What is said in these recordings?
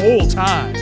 whole time.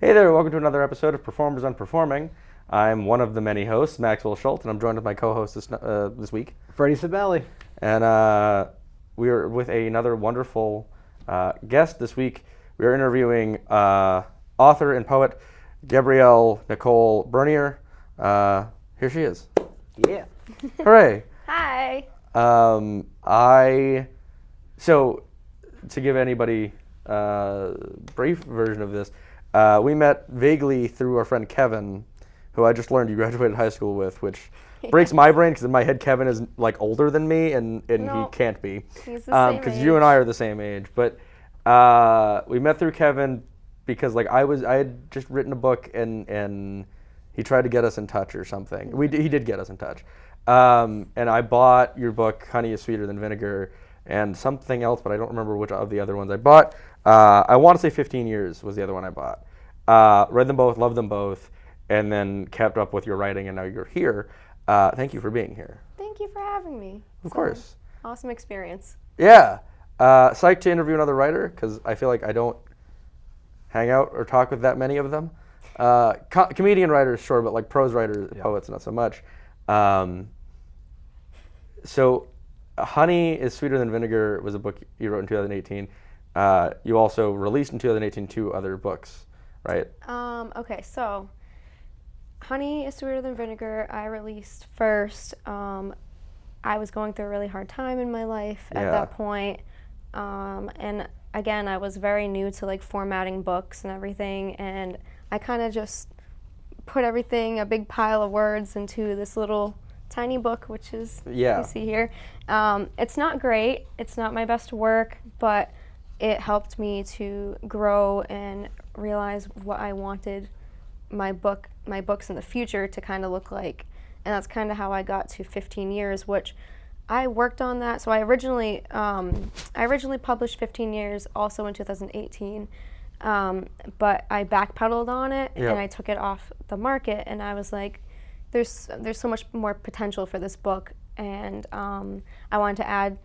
Hey there, welcome to another episode of Performers Unperforming. I'm one of the many hosts, Maxwell Shultz, and I'm joined with my co-host this week, Freddie Scibelli. And we are with another wonderful guest this week. We are interviewing author and poet Gabrielle Nicole Bernier. Here she is. Yeah. Hooray. Hi. So to give anybody a brief version of this, we met vaguely through our friend Kevin, who I just learned you graduated high school with, which breaks my brain because in my head Kevin is like older than me, and No, he can't be. He's the same Because age. you and I are the same age. But we met through Kevin because like I had just written a book and he tried to get us in touch or something. He did get us in touch. And I bought your book, Honey is Sweeter Than Vinegar, and something else, but I don't remember which of the other ones I bought. I want to say 15 Years was the other one I bought. Read them both, loved them both, and then kept up with your writing, and now you're here. Thank you for being here. Thank you for having me. Of course. Awesome experience. Yeah. Psyched to interview another writer, because I feel like I don't hang out or talk with that many of them. Comedian writers, sure, but like prose writers, poets, not so much. So Honey is Sweeter Than Vinegar was a book you wrote in 2018. You also released in 2018 two other books, right? Okay, so Honey is Sweeter Than Vinegar I released first. I was going through a really hard time in my life at that point. And again, I was very new to like formatting books and everything, and I kind of just put everything, a big pile of words, into this little tiny book, which is you see here. It's not great. It's not my best work, but it helped me to grow and realize what I wanted my books in the future to kind of look like. And that's kind of how I got to 15 Years, which I worked on that. So I originally published 15 Years also in 2018, but I backpedaled on it and I took it off the market. And I was like, there's so much more potential for this book, and I wanted to add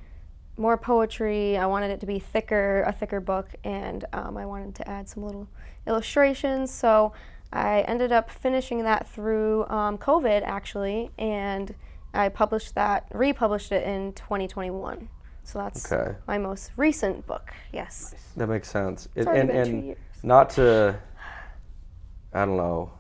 more poetry. I wanted it to be a thicker book, and I wanted to add some little illustrations. So I ended up finishing that through COVID, actually, and I republished it in 2021. So that's my most recent book, yes. That makes sense. It's already been 2 years. Not to, I don't know,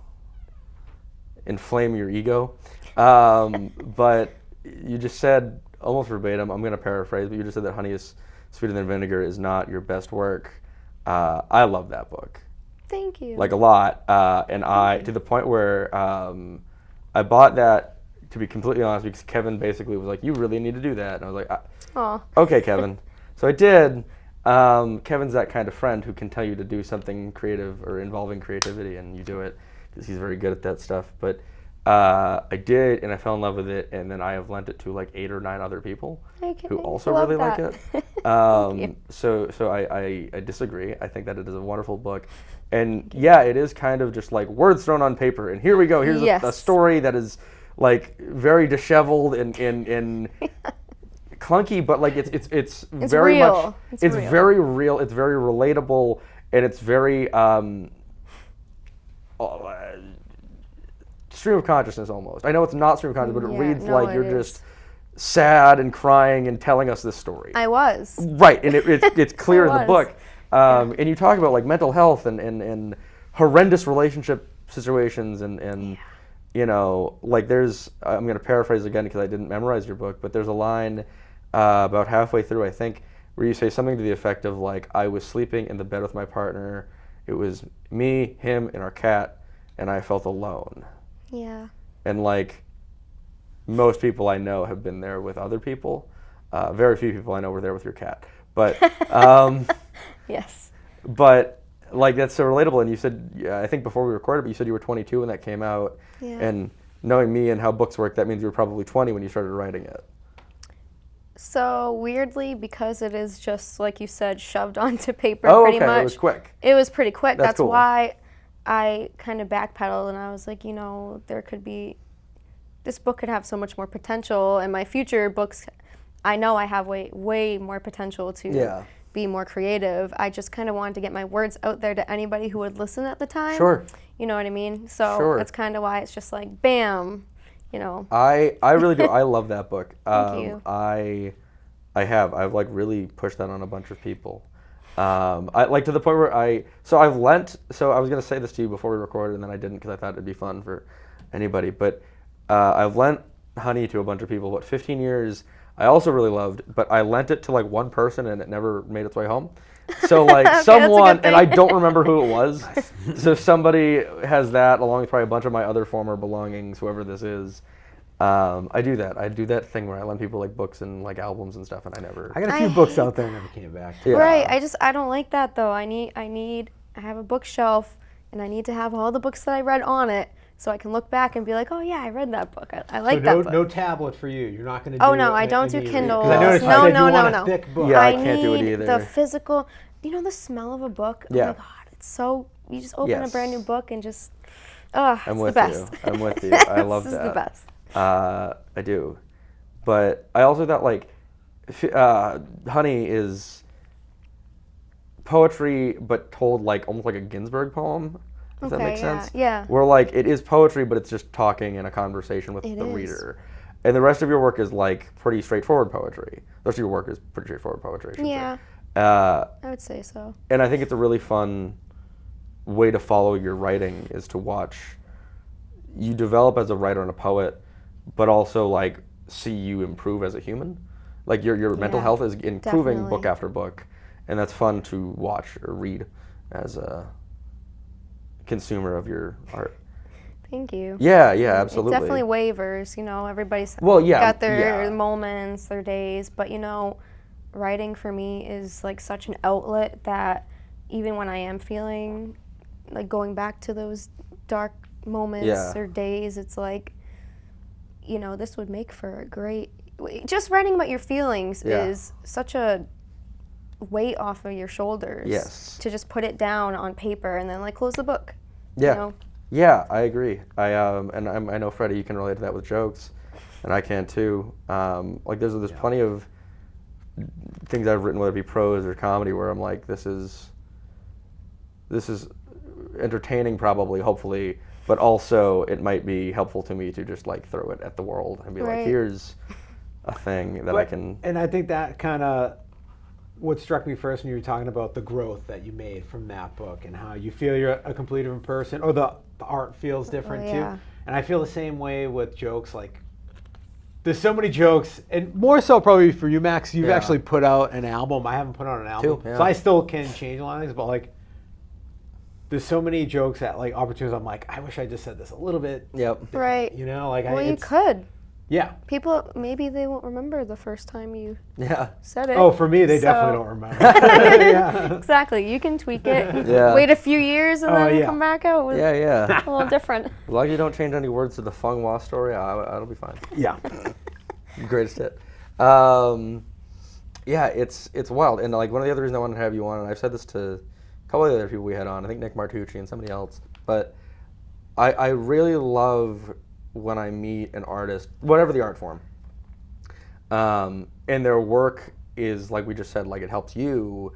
inflame your ego, but you just said, almost verbatim, I'm going to paraphrase, but you just said that Honey is Sweeter Than Vinegar is not your best work. I love that book. Thank you. Like a lot. To the point where I bought that, to be completely honest, because Kevin basically was like, you really need to do that. And I was like, okay, Kevin. So I did. Kevin's that kind of friend who can tell you to do something creative or involving creativity, and you do it because he's very good at that stuff. But I did, and I fell in love with it, and then I have lent it to like 8 or 9 other people who also really like it. So I disagree. I think that it is a wonderful book. And yeah, it is kind of just like words thrown on paper, and here we go. Here's a story that is like very disheveled and clunky, but like it's very real. much it's very real. It's very relatable, and it's very stream of consciousness almost. I know it's not stream of consciousness, but it reads like you're just sad and crying and telling us this story. I was. Right, and it's clear in the book. And you talk about like mental health and horrendous relationship situations and you know, like there's, I'm going to paraphrase again because I didn't memorize your book, but there's a line about halfway through, I think, where you say something to the effect of like, I was sleeping in the bed with my partner. It was me, him, and our cat, and I felt alone. Yeah. And like most people I know have been there with other people. Very few people I know were there with your cat. But yes. But like that's so relatable. And you said, I think before we recorded, but you said you were 22 when that came out. Yeah. And knowing me and how books work, that means you were probably 20 when you started writing it. So weirdly, because it is just like you said, shoved onto paper pretty much. It was quick. It was pretty quick. That's cool. why I kind of backpedaled and I was like, this book could have so much more potential, and my future books, I know I have way more potential to be more creative. I just kind of wanted to get my words out there to anybody who would listen at the time. Sure. You know what I mean? So that's kind of why it's just like, bam. I really do. I love that book. Thank you. I've like really pushed that on a bunch of people. I like to the point where I was gonna say this to you before we recorded, and then I didn't because I thought it'd be fun for anybody. But I've lent Honey to a bunch of people. 15 years. I also really loved, but I lent it to like one person and it never made its way home. So like okay, someone, and I don't remember who it was. So if somebody has that, along with probably a bunch of my other former belongings, whoever this is, I do that. I do that thing where I lend people like books and like albums and stuff, and I got a few books out there I never came back. Yeah. Right. I don't like that though. I have a bookshelf, and I need to have all the books that I read on it, so I can look back and be like, oh yeah, I read that book. I like that book. No tablet for you. You're not going to do. Oh no, I don't do Kindles. No. Thick book. Yeah, I can't do it either. The physical. The smell of a book. Yeah. Oh my God, it's so. You just open a brand new book and just. I'm with you. I'm with you. I love that. This is the best. I do, but I also thought like, Honey is poetry, but told like almost like a Ginsberg poem. If that makes sense. Yeah. Where like it is poetry, but it's just talking in a conversation with the reader, and the rest of your work is like pretty straightforward poetry. The rest of your work is pretty straightforward poetry. I would say so. And I think it's a really fun way to follow your writing is to watch you develop as a writer and a poet, but also like see you improve as a human. Like your mental health is improving book after book, and that's fun to watch or read as a consumer of your art. Thank you. Yeah, absolutely. It definitely wavers, everybody's got their moments, their days, but writing for me is like such an outlet that even when I am feeling like going back to those dark moments or days, it's like, this would make for a great, just writing about your feelings is such a weight off of your shoulders. Yes. To just put it down on paper and then like close the book. Yeah. Yeah, I agree. I know Freddie, you can relate to that with jokes, and I can too. Like there's plenty of things I've written, whether it be prose or comedy, where I'm like, this is entertaining, probably, hopefully, but also it might be helpful to me to just like throw it at the world and be like, here's a thing that I can. And I think that kind of what struck me first when you were talking about the growth that you made from that book and how you feel you're a completely different person, or the art feels different too. And I feel the same way with jokes. Like there's so many jokes, and more so probably for you, Max. You've actually put out an album. I haven't put out an album, so I still can change a lot of things. But like, there's so many jokes at like opportunities. I'm like, I wish I just said this a little bit. Right. Like you could. Yeah. People, maybe they won't remember the first time you said it. Oh, for me, they definitely don't remember. Exactly. You can tweak it. Wait a few years and then come back out with a little different. As long as you don't change any words to the Feng Hua story, it'll be fine. Yeah. Greatest hit. It's wild. And like one of the other reasons I wanted to have you on, and I've said this to a couple of the other people we had on, I think Nick Martucci and somebody else, but I really love when I meet an artist, whatever the art form, and their work is, like we just said, like it helps you,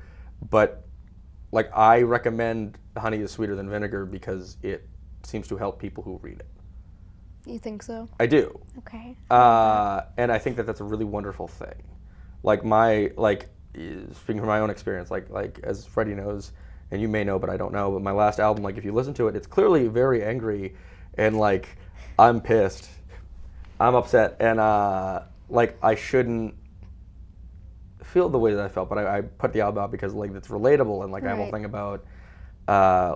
but like I recommend Honey is Sweeter Than Vinegar because it seems to help people who read it. You think so? I do. Okay. And I think that that's a really wonderful thing. Like speaking from my own experience, like as Freddie knows, and you may know, but I don't know, but my last album, like if you listen to it, it's clearly very angry, and like I'm pissed, I'm upset, and like I shouldn't feel the way that I felt, but I put the album out because like it's relatable, and like I have a whole thing about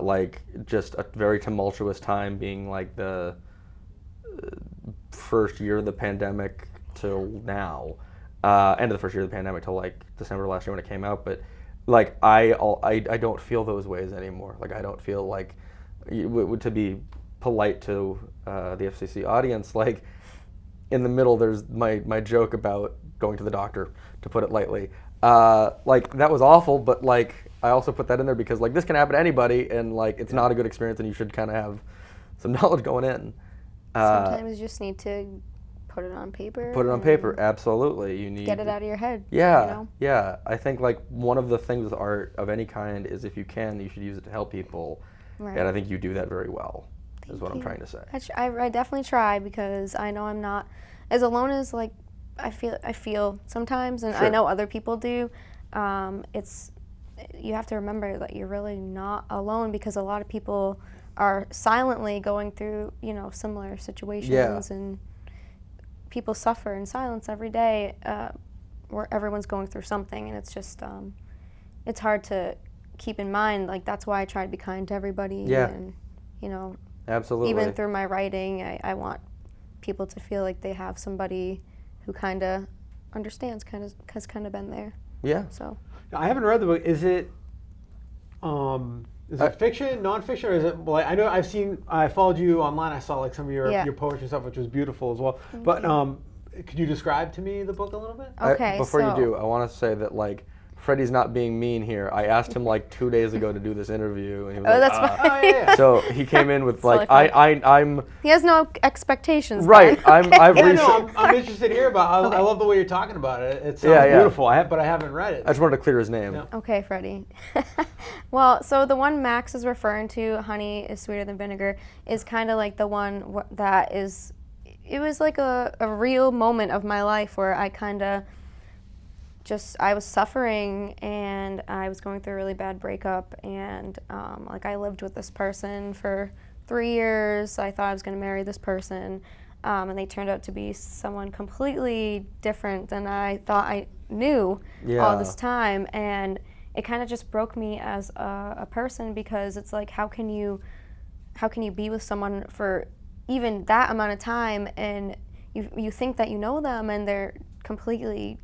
like just a very tumultuous time being like the first year of the pandemic till now, end of the first year of the pandemic till like December last year when it came out, but like I don't feel those ways anymore. Like I don't feel like, to be polite to the FCC audience, like in the middle there's my joke about going to the doctor, to put it lightly. Like that was awful, but like I also put that in there because like this can happen to anybody, and like it's not a good experience, and you should kind of have some knowledge going in. Sometimes you just need to put it on paper. Put it on paper, absolutely. You need get it out of your head. Yeah, you know? yeah. I think like one of the things with art of any kind is if you can, you should use it to help people, and I think you do that very well. Is what I'm trying to say. I definitely try, because I know I'm not as alone as like I feel sometimes, and I know other people do. You have to remember that you're really not alone, because a lot of people are silently going through, you know, similar situations, and people suffer in silence every day, where everyone's going through something, and it's just it's hard to keep in mind. Like that's why I try to be kind to everybody, and you know, absolutely. Even through my writing, I want people to feel like they have somebody who kind of understands, has kind of been there. Yeah. So I haven't read the book. Is it fiction, nonfiction, or is it? Well, I know I followed you online. I saw like some of your poetry stuff, which was beautiful as well. But could you describe to me the book a little bit? Okay. Before you do, I want to say that like Freddie's not being mean here. I asked him like 2 days ago to do this interview, and he was that's fine. Oh, yeah. So he came in with like I'm. He has no expectations. Right. Then. I'm interested to hear about. I love the way you're talking about it. It sounds beautiful. But I haven't read it. I just wanted to clear his name. Yeah. Okay, Freddie. Well, so the one Max is referring to, "Honey is Sweeter Than Vinegar," is kind of like the one that is. It was like a real moment of my life where I kind of. I was suffering, and I was going through a really bad breakup, and like I lived with this person for 3 years. I thought I was going to marry this person, and they turned out to be someone completely different than I thought I knew all this time, and it kind of just broke me as a person, because it's like how can you be with someone for even that amount of time, and you think that you know them, and they completely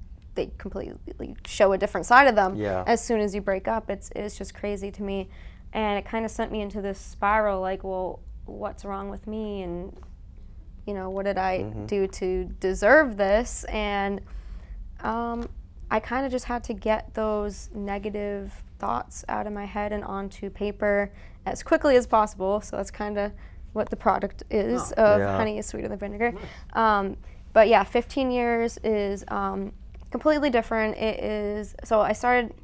show a different side of them as soon as you break up. It's just crazy to me, and it kind of sent me into this spiral, like, well, what's wrong with me, and you know, what did I do to deserve this? And I kind of just had to get those negative thoughts out of my head and onto paper as quickly as possible. So that's kind of what the product is of Honey is Sweeter Than Vinegar. But yeah, 15 years is completely different. It is, so I started,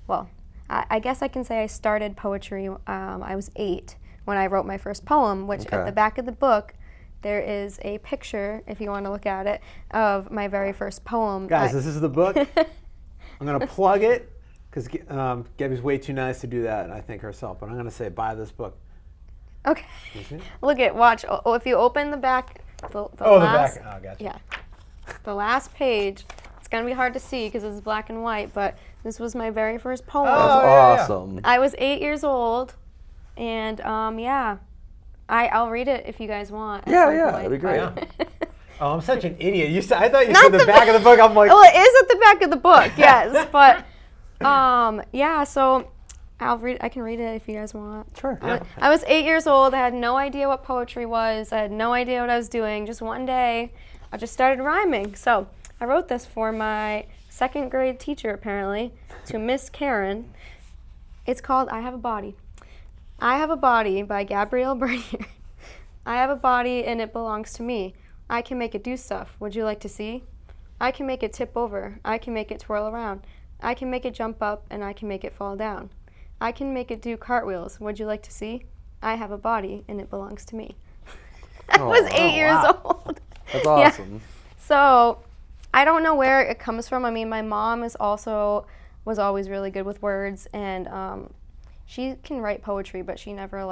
well, I guess I can say I started poetry, I was 8 when I wrote my first poem, which at the back of the book, there is a picture, if you want to look at it, of my very first poem. Guys, this is the book. I'm going to plug it, because Gabby's way too nice to do that, I think, herself, but I'm going to say buy this book. Okay. Look at, watch, if you open the back, the last, the back, gotcha. Yeah, the last page. It's going to be hard to see because it's black and white, but this was my very first poem. That's awesome. I was 8 years old, and I'll read it if you guys want. That'd be great. Oh, I'm such an idiot. I thought you said the back of the book. I'm like, well, it is at the back of the book, yes, but so I can read it if you guys want. Sure. I was 8 years old. I had no idea what poetry was. I had no idea what I was doing. Just one day, I just started rhyming. So I wrote this for my 2nd grade teacher, apparently, to Miss Karen. It's called I Have a Body. I have a body by Gabrielle Nicole. I have a body and it belongs to me. I can make it do stuff. Would you like to see? I can make it tip over. I can make it twirl around. I can make it jump up and I can make it fall down. I can make it do cartwheels. Would you like to see? I have a body and it belongs to me. I was 8 years old. That's awesome. So I don't know where it comes from. I mean, my mom was always really good with words, and she can write poetry, but she never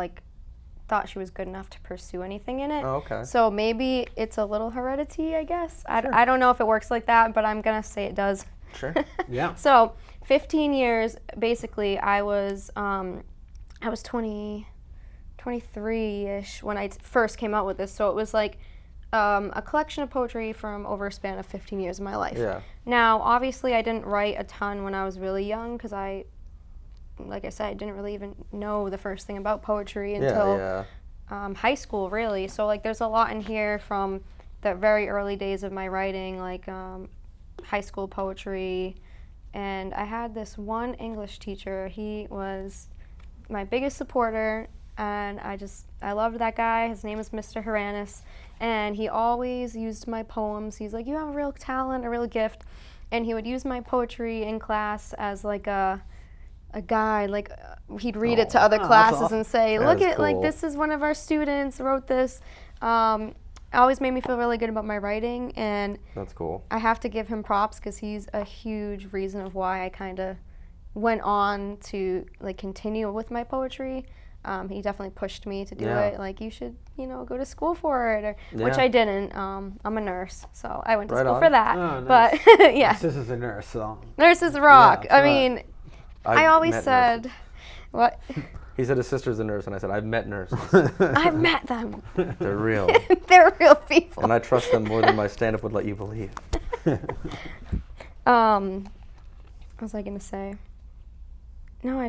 thought she was good enough to pursue anything in it. Oh, okay. So maybe it's a little heredity, I guess. Sure. I don't know if it works like that, but I'm gonna say it does. Sure. Yeah. So 15 years, basically, I was 23-ish when I first came out with this. So it was like a collection of poetry from over a span of 15 years of my life. Yeah. Now, obviously, I didn't write a ton when I was really young because I like I said, I didn't really even know the first thing about poetry until high school, really. So like there's a lot in here from the very early days of my writing, like high school poetry. And I had this one English teacher. He was my biggest supporter, and I loved that guy. His name is Mr. Haranis, and he always used my poems. He's like, you have a real talent, a real gift. And he would use my poetry in class as like a guide. Like he'd read it to other classes and say, look at, like, this is one of our students wrote this. It always made me feel really good about my writing, and that's cool. I have to give him props because he's a huge reason of why I kind of went on to like continue with my poetry. He definitely pushed me to do it. Like, you should, go to school for it, which I didn't. I'm a nurse, so I went to school for that. Oh, nice. But yeah, my sister's a nurse, so nurses rock. Yeah, I mean, I always said, nurses. What? He said his sister's a nurse, and I said, I've met nurses. I've met them. They're real. They're real people. And I trust them more than my stand-up would let you believe. What was I going to say? No,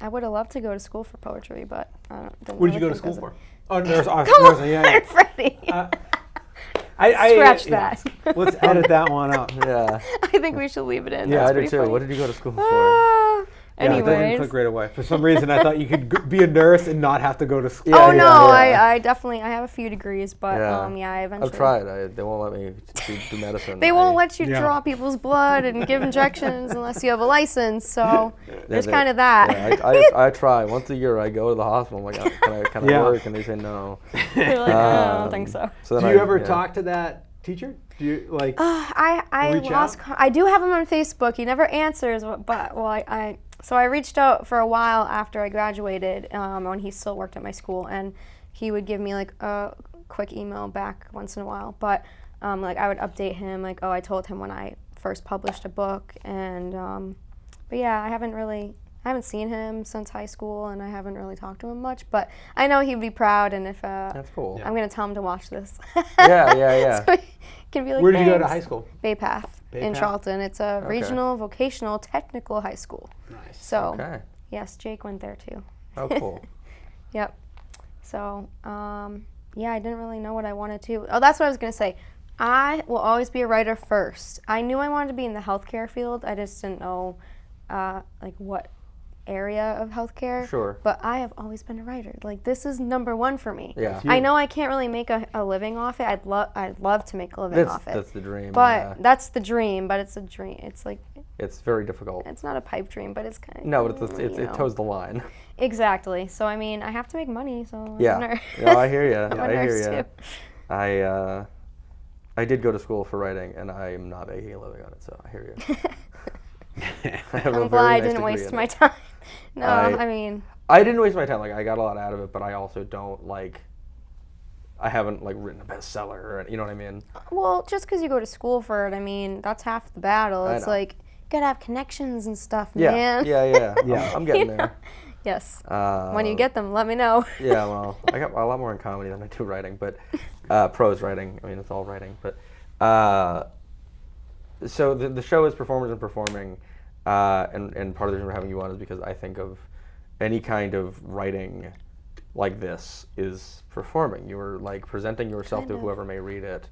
I would have loved to go to school for poetry, but I don't. What did you go to school for? Oh, nurse. Come on, yeah. Freddie. Scratch that. Yeah. Let's edit that one out. Yeah. I think we should leave it in. Yeah, That's I do too. funny. What did you go to school for? Yeah, it doesn't click right away. For some reason, I thought you could be a nurse and not have to go to school. I definitely, I have a few degrees, but I eventually. I've tried. They won't let me do medicine. They won't let you draw people's blood and give injections unless you have a license, so there's kind of that. Yeah, I try. Once a year, I go to the hosptal. I'm like, can I work? And they say no. You're like, I don't think so. Do you ever talk to that teacher? Do you like? I lost. I do have him on Facebook. He never answers, but So I reached out for a while after I graduated, when he still worked at my school, and he would give me like a quick email back once in a while. But like I would update him, like, oh, I told him when I first published a book, and but yeah, I haven't seen him since high school, and I haven't really talked to him much. But I know he'd be proud, and if that's cool. I'm gonna tell him to watch this. Yeah. So he can be like, where did you go to high school? Bay Path in Charlton. It's a regional, vocational, technical high school. Nice. So, yes, Jake went there too. Oh, cool. Yep. So, I didn't really know what I wanted to. Oh, that's what I was going to say. I will always be a writer first. I knew I wanted to be in the healthcare field. I just didn't know, like, what area of healthcare. Sure. But I have always been a writer. Like, this is number one for me. Yeah. I know I can't really make a living off it. I'd love to make a living off it. That's the dream. But that's the dream. But it's a dream. It's like, it's very difficult. it's not a pipe dream, but it's kind of. No, but it toes the line. Exactly. So I mean, I have to make money. So I'm Yeah. a nurse. No, I hear you. I'm a nurse too. I did go to school for writing, and I am not making a living on it. So I hear you. I'm glad I didn't waste my time. No, I mean. I didn't waste my time. Like, I got a lot out of it, but I also don't I haven't written a bestseller, or, you know what I mean? Well, just because you go to school for it, I mean, that's half the battle. It's like, you gotta have connections and stuff, man. Yeah. I'm getting there. Yes. When you get them, let me know. Yeah, well, I got a lot more in comedy than I do writing, but prose writing. I mean, it's all writing, but so the show is performers and performing, and part of the reason we're having you on is because I think of any kind of writing like this is performing. You are presenting yourself to whoever may read it,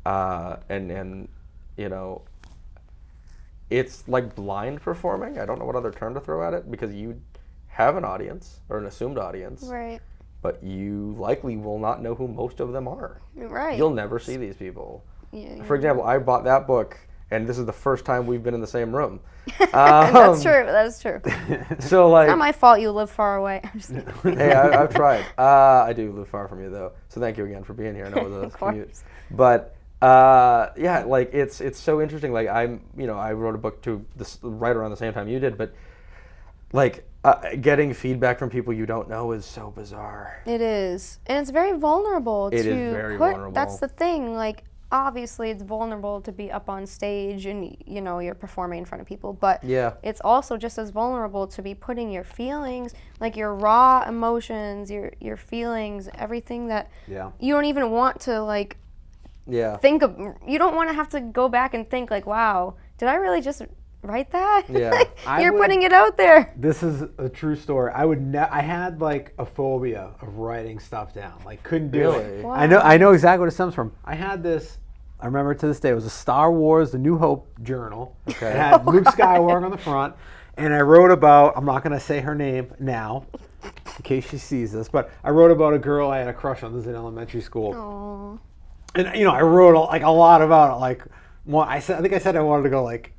and it's like blind performing. I don't know what other term to throw at it, because you have an audience, or an assumed audience, Right. but you likely will not know who most of them are. Right. You'll never see these people. Yeah. For example, I bought that book, and this is the first time we've been in the same room. That's true. That is true. So it's not my fault you live far away. I'm just kidding. Hey, I've tried. I do live far from you, though. So thank you again for being here. I know it was a commute. But it's so interesting. I wrote a book to right around the same time you did, but getting feedback from people you don't know is so bizarre. It is, and it's very vulnerable. It is very vulnerable. That's the thing. Obviously, it's vulnerable to be up on stage and you're performing in front of people, but it's also just as vulnerable to be putting your feelings, your raw emotions, your feelings, everything that you don't even want to think of. You don't want to have to go back and think wow, did I really just write that? Yeah. You're putting it out there. This is a true story. I had like a phobia of writing stuff down. Like couldn't do it. Wow. I know exactly what it stems from. I had this. I remember to this day. It was a Star Wars: The New Hope journal. Okay. It had Luke Skywalker on the front, and I wrote about. I'm not going to say her name now, in case she sees this, but I wrote about a girl I had a crush on. This is in elementary school. Aww. And you know, I wrote like a lot about it. Like, I think I said I wanted to go like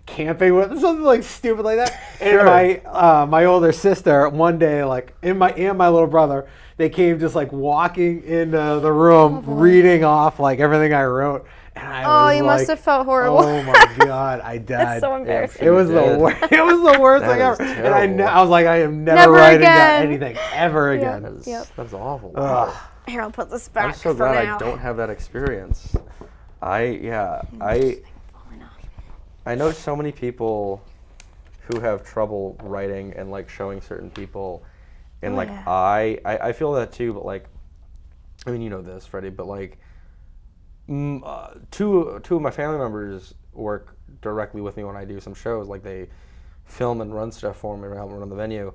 camping with something like stupid like that. Sure. And my older sister one day, like and my little brother, they came just like walking into the room, reading off like everything I wrote. And I was you like, must have felt horrible. Oh my god, I died. That's so embarrassing. It was the worst. It was the worst That thing ever. is And terrible. I was like, I am never Never writing again. down anything ever again. That's awful. Ugh. Here, I'll put this back I'm so for glad now. I don't have that experience. I know so many people who have trouble writing and like showing certain people, and I feel that too. But like, I mean, you know this, Freddie, but like, two of my family members work directly with me when I do some shows. Like they film and run stuff for me around run the venue,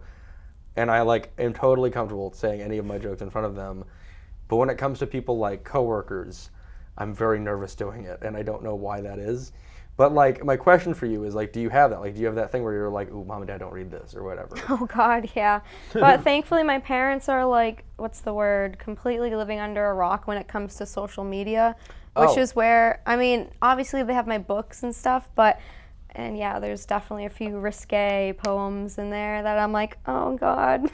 and I like am totally comfortable saying any of my jokes in front of them. But when it comes to people like coworkers, I'm very nervous doing it, and I don't know why that is. But like, my question for you is like, do you have that? Like, do you have that thing where you're like, ooh, mom and dad don't read this or whatever? Oh God, yeah. But thankfully, my parents are like, what's the word? Completely living under a rock when it comes to social media, which is where, I mean, obviously they have my books and stuff, and yeah, there's definitely a few risque poems in there that I'm like, oh God,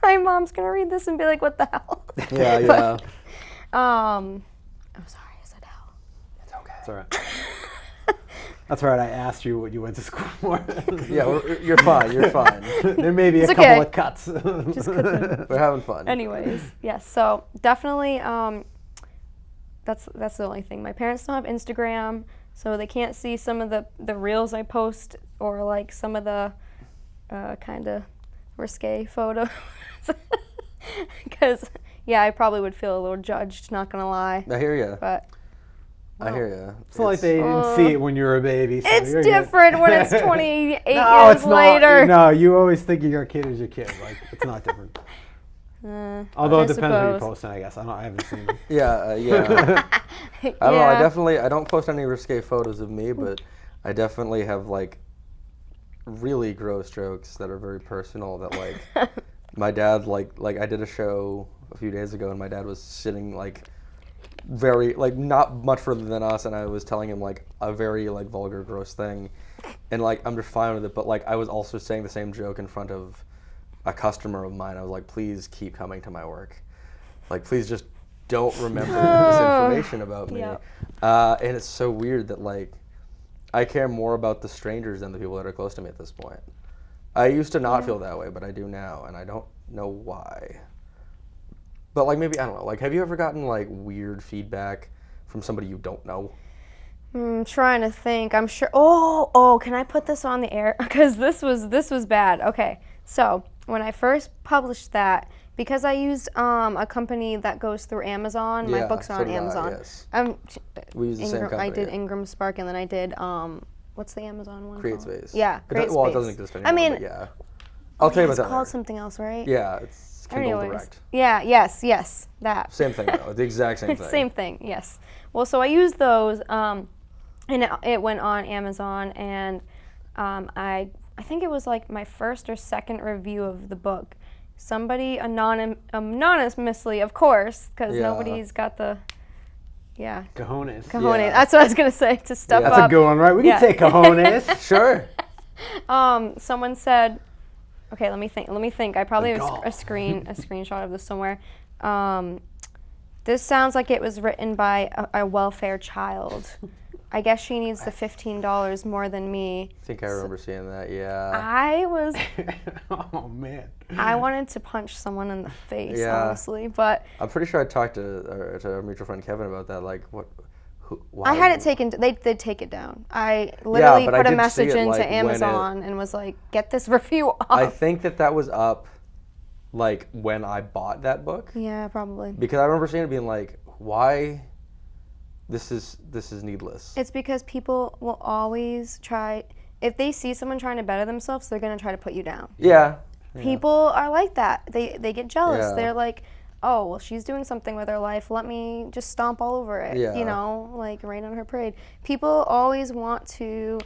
my mom's gonna read this and be like, what the hell? Yeah. I'm sorry, I said hell. It's okay. That's all right. That's right. I asked you what you went to school for. Yeah, you're fine. You're fine. There may be It's a okay. couple of cuts. Just couldn't. We're having fun. Anyways, yes. So definitely, that's the only thing. My parents don't have Instagram, so they can't see some of the reels I post or like some of the kind of risque photos. Because yeah, I probably would feel a little judged. Not gonna lie. I hear you. But I hear you. It's not like they didn't see it when you were a baby. So it's you're good. different when it's 28 No, years it's not. later. No, you always think your kid is your kid. Like it's not different. Although I it depends what you're suppose. posting, I guess. I haven't seen them. Yeah. I don't know. I don't post any risque photos of me, but I definitely have like really gross jokes that are very personal. That like my dad like I did a show a few days ago, and my dad was sitting like very like not much further than us, and I was telling him like a very like vulgar, gross thing, and like I'm just fine with it. But like I was also saying the same joke in front of a customer of mine. I was like, please keep coming to my work. Like, please just don't remember this information about me. Yep. And it's so weird that, like, I care more about the strangers than the people that are close to me at this point. I used to not feel that way, but I do now, and I don't know why. But, like, maybe, I don't know. Like, have you ever gotten, like, weird feedback from somebody you don't know? I'm trying to think. I'm sure. Oh, can I put this on the air? Because this was bad. Okay, so when I first published that, because I used a company that goes through Amazon, my books are on Amazon. Yes. We use the same company. I did Ingram Spark, and then I did what's the Amazon one? CreateSpace. Yeah, CreateSpace. Well, it doesn't exist anymore. I mean, but yeah. I'll tell you about that it's called later. something else, right? Yeah, it's Kindle Direct. Yeah. Yes. That. Same thing though. The exact same thing. Same thing. Yes. Well, so I used those, and it went on Amazon, and I think it was like my first or second review of the book. Somebody anonymously, of course, because nobody's got the Cojones. Yeah. That's what I was gonna say to step up. That's a good one, right? We can say cojones. Sure. Someone said, okay, let me think. I probably have a screenshot of this somewhere. This sounds like it was written by a welfare child. I guess she needs the $15 more than me. I think I remember seeing that, yeah. Oh, man. I wanted to punch someone in the face, Yeah. honestly, but I'm pretty sure I talked to our mutual friend Kevin about that, like, why? I had it taken, they'd take it down. I literally but I put a did see message it, into like, when Amazon and was like, get this review off. I think that was up, like, when I bought that book. Yeah, probably. Because I remember seeing it being like, why? This is needless. It's because people will always try, if they see someone trying to better themselves, they're going to try to put you down. Yeah. People are like that. They get jealous. Yeah. They're like, oh, well, she's doing something with her life. Let me just stomp all over it. Yeah. You know, like rain on her parade. People always want to,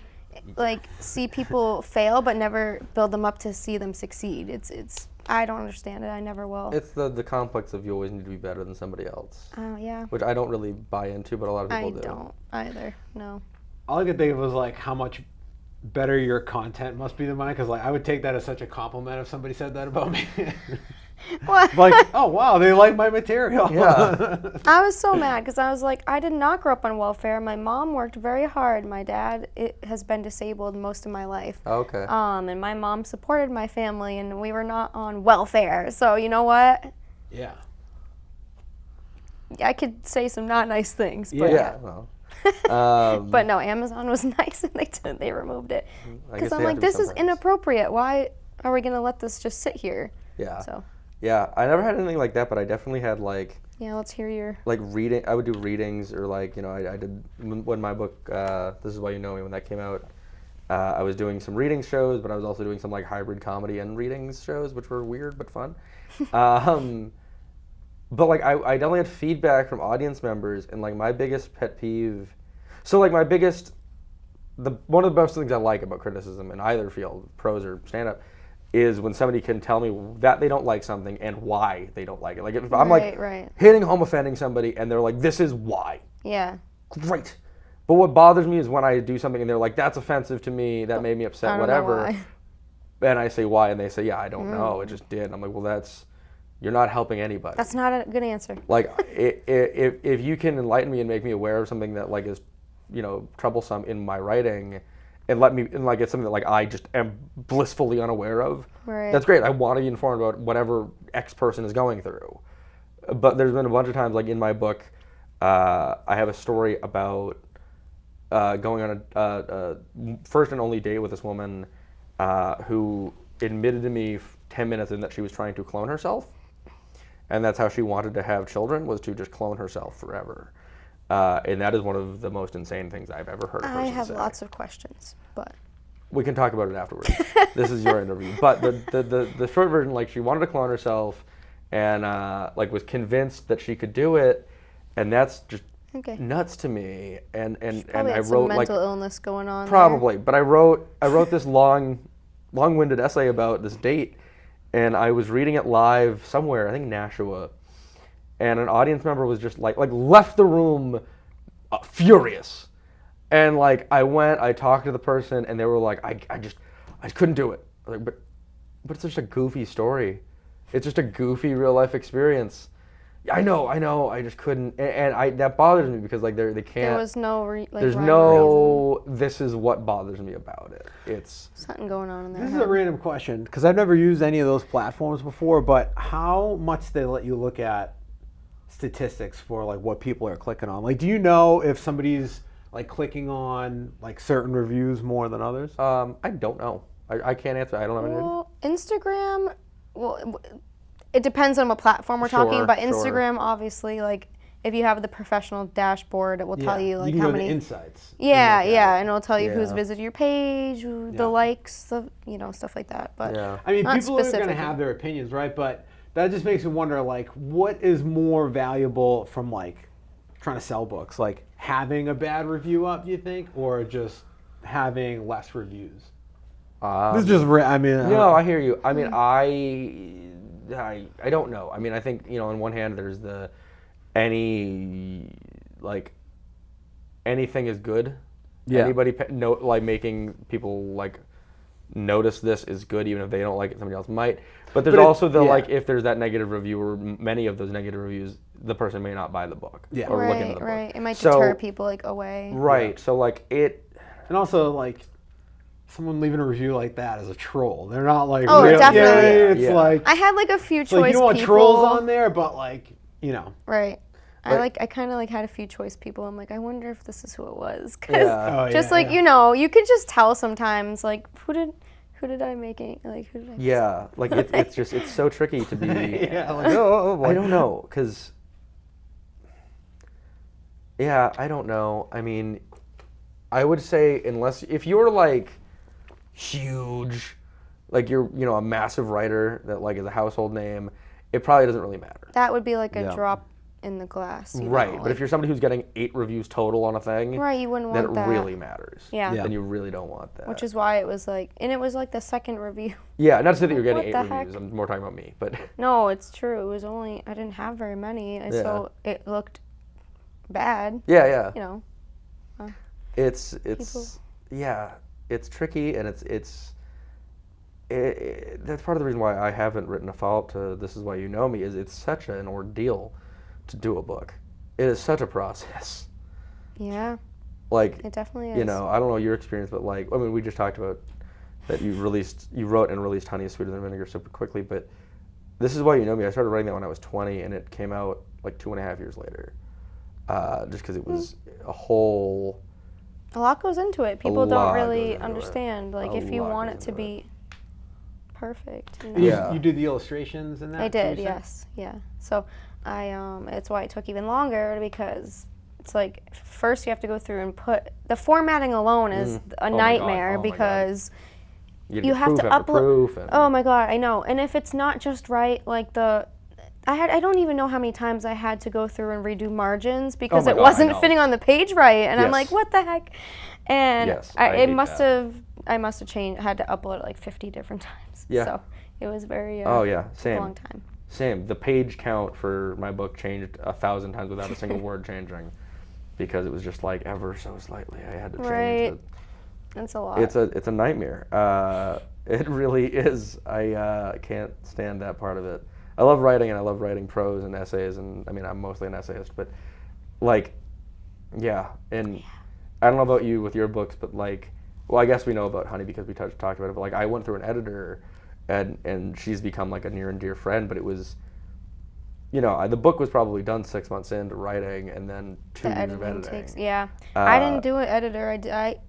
like, see people fail, but never build them up to see them succeed. It's. I don't understand it. I never will. It's the complex of you always need to be better than somebody else. Oh, yeah. Which I don't really buy into, but a lot of people do. I don't either. No. All I could think of was like how much better your content must be than mine, because like I would take that as such a compliment if somebody said that about me. What? Like, oh wow, they like my material. Yeah. I was so mad because I was like, I did not grow up on welfare. My mom worked very hard. My dad has been disabled most of my life. Okay. And my mom supported my family, and we were not on welfare. So you know what? Yeah. I could say some not nice things, but yeah. Well. But no, Amazon was nice, and they removed it because I'm like, this is inappropriate. Why are we gonna let this just sit here? Yeah. So. Yeah, I never had anything like that, but I definitely had like. Yeah, let's hear your. Like reading, I would do readings, or like, you know, I did when my book This Is Why You Know Me, when that came out. I was doing some reading shows, but I was also doing some like hybrid comedy and readings shows, which were weird but fun. But like I definitely had feedback from audience members, and like my biggest pet peeve. So like one of the best things I like about criticism in either field, prose or stand-up, is when somebody can tell me that they don't like something and why they don't like it. Like if I'm hitting home, offending somebody, and they're like, "This is why." Yeah. Great. But what bothers me is when I do something and they're like, "That's offensive to me. That made me upset." Whatever. Know why. And I say why, and they say, "Yeah, I don't know. It just did." And I'm like, "Well, you're not helping anybody." That's not a good answer. Like if you can enlighten me and make me aware of something that like is, you know, troublesome in my writing. And it's something that like I just am blissfully unaware of. Right. That's great. I want to be informed about whatever X person is going through. But there's been a bunch of times, like in my book, I have a story about going on a first and only date with this woman who admitted to me 10 minutes in that she was trying to clone herself, and that's how she wanted to have children, was to just clone herself forever. And that is one of the most insane things I've ever heard a person say. I have lots of questions, but we can talk about it afterwards. This is your interview. But the short version, like she wanted to clone herself, and like was convinced that she could do it, and that's just nuts to me. And I wrote some mental illness going on. Probably, but I wrote this long-winded essay about this date, and I was reading it live somewhere, I think Nashua. And an audience member was just like left the room furious. And like I talked to the person, and they were like, I just couldn't do it. I was like, but it's just a goofy story. It's just a goofy real life experience. I know, I just couldn't, and that bothers me because like they can't. There was no there's no reason. This is what bothers me about it. It's something going on in there. This is a random question because I've never used any of those platforms before. But how much they let you look at statistics for like what people are clicking on? Like, do you know if somebody's like clicking on like certain reviews more than others? I don't know. I can't answer. I don't have any idea. Well, Instagram. Well, it depends on what platform we're talking about. Instagram, obviously, like if you have the professional dashboard, it will tell you like how many insights. Yeah, and it'll tell you who's visited your page, the likes, stuff like that. But I mean, people are going to have their opinions, right? But that just makes me wonder, like, what is more valuable from like trying to sell books, like having a bad review up, you think, or just having less reviews? This is just, I mean, I hear you. I mean, I don't know. I mean, I think, on one hand, there's anything is good. Yeah. Anybody making people like notice this is good, even if they don't like it, somebody else might. But there's also if there's that negative review or many of those negative reviews, the person may not buy the book. Yeah. Or look into the book. Right. It might deter people away. Right. Yeah. So and also someone leaving a review like that is a troll. They're not like definitely. It's like I had a few choice you don't want people. Trolls on there, but Right. I kind of had a few choice people. I'm like, I wonder if this is who it was. You could just tell sometimes who did I make it? Who did I? Yeah, it's so tricky to be. I don't know, because. Yeah, I don't know. I mean, I would say if you're huge, like you're, you know, a massive writer that like is a household name, it probably doesn't really matter. That would be like a drop in the glass. Right, know, but like, if you're somebody who's getting 8 reviews total on a thing, right, you wouldn't want then that. it really matters. Yeah. Then you really don't want that. Which is why it was like, and it was like the second review. Yeah, not to say that you're getting What 8 the reviews. heck? I'm more talking about me, but No, it's true. It was only, I didn't have very many, and so it looked bad. yeah. You know. It's People. yeah, it's tricky, and that's part of the reason why I haven't written a follow-up to This Is Why You Know Me, is it's such an ordeal to do a book. It is such a process. Yeah. Like, It definitely is. you know, I don't know your experience, but like, I mean, we just talked about that you wrote and released Honey is Sweeter Than Vinegar super quickly, but This Is Why You Know Me, I started writing that when I was 20, and it came out like 2.5 years later. Just because it was a whole... A lot goes into it. People don't lot really goes into understand. Like, A if you lot want goes it to into be perfect. You know? Yeah. You did the illustrations in that? I too, did, you said? yes. Yeah. So it's why it took even longer, because it's like, first you have to go through and put, the formatting alone is a nightmare, Oh my God. because You have to proof after upload. proof and Oh my God, I know. And if it's not just right, like I don't even know how many times I had to go through and redo margins because my it God, I wasn't know. fitting on the page right, and I'm Yes. like, what the heck? And Yes, I hate that. I must have had to upload it like 50 different times. Yeah. So it was very Oh yeah, same. long time. Same. The page count for my book changed 1,000 times without a single word changing, because it was just like ever so slightly I had to change Right. it. It's a lot. It's a nightmare. It really is. I can't stand that part of it. I love writing, and I love writing prose and essays, and I mean, I'm mostly an essayist, but like, yeah. And I don't know about you with your books, but like, well, I guess we know about Honey because we talked about it, but like, I went through an editor, and she's become like a near and dear friend, but it was, you know, the book was probably done 6 months into writing, and then 2 years of editing. Takes, yeah. I didn't do an editor.